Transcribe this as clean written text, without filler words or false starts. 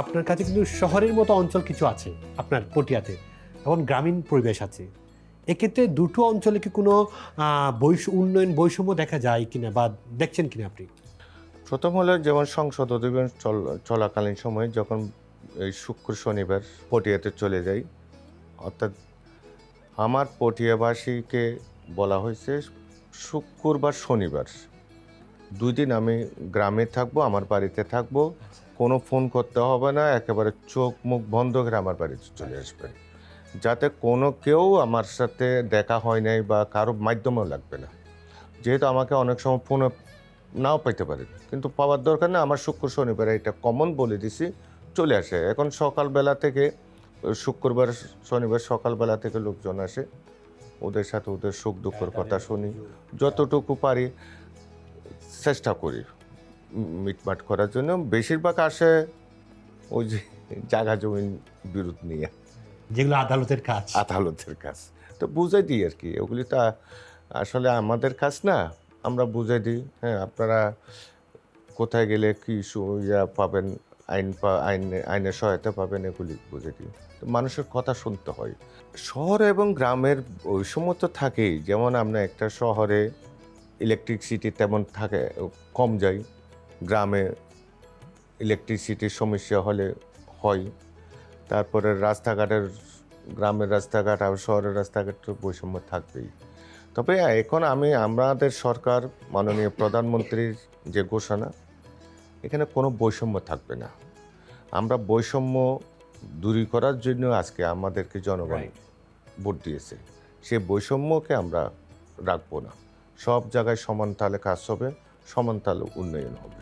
আপনার কাছে কিন্তু শহরের মতো অঞ্চল কিছু আছে আপনার পটিয়াতে, এবং গ্রামীণ পরিবেশ আছে। এক্ষেত্রে দুটো অঞ্চলে কি কোনো উন্নয়ন বৈষম্য দেখা যায় কিনা বা দেখছেন কিনা আপনি? প্রথম হলো যেমন সংসদ অধিবেশন চলাকালীন সময়ে যখন এই শুক্র শনিবার পটিয়াতে চলে যাই, অর্থাৎ আমার পটিয়াবাসীকে বলা হয়েছে শুক্রবার শনিবার 2 দিন আমি গ্রামে থাকবো, আমার বাড়িতে থাকবো, কোনো ফোন করতে হবে না, একেবারে চোখ মুখ বন্ধ করে আমার বাড়িতে চলে আসবে, যাতে কোনো কেউ আমার সাথে দেখা হয় নাই বা কারো মাধ্যমেও লাগবে না। যেহেতু আমাকে অনেক সময় ফোনে নাও পাইতে পারে, কিন্তু পাওয়ার দরকার না, আমার শুক্র শনিবার এটা কমন বলে দিছি, চলে আসে। এখন সকালবেলা থেকে শুক্রবার শনিবার সকালবেলা থেকে লোকজন আসে, ওদের সাথে ওদের সুখ দুঃখের কথা শুনি, যতটুকু পারি চেষ্টা করি মিটমাট করার জন্য। বেশিরভাগ আসে ওই যে জায়গা জমিন বিরোধ নিয়ে, যেগুলো আদালতের কাজ। আদালতের কাজ তো বুঝাই দিই আর কি, ওগুলি তো আসলে আমাদের কাজ না, আমরা বুঝাই দিই। হ্যাঁ, আপনারা কোথায় গেলে কি পাবেন, আইনের সহায়তা পাবেন, এগুলি বুঝে দিই। তো মানুষের কথা শুনতে হয়। শহর এবং গ্রামের বৈষম্য তো থাকেই। যেমন আমরা একটা শহরে ইলেকট্রিসিটি তেমন থাকে, কম যায়, গ্রামে ইলেকট্রিসিটির সমস্যা হলে হয়। তারপরে রাস্তাঘাটের, গ্রামের রাস্তাঘাট আর শহরের রাস্তাঘাটের বৈষম্য থাকবেই। তবে এখন আমাদের সরকার, মাননীয় প্রধানমন্ত্রীর যে ঘোষণা, এখানে কোনো বৈষম্য থাকবে না। আমরা বৈষম্য দূরী করার জন্য আজকে আমাদেরকে জনগণ ভোট দিয়েছে, সেই বৈষম্যকে আমরা রাখবো না। সব জায়গায় সমান তালে কাজ হবে, সমান তালে উন্নয়ন হবে।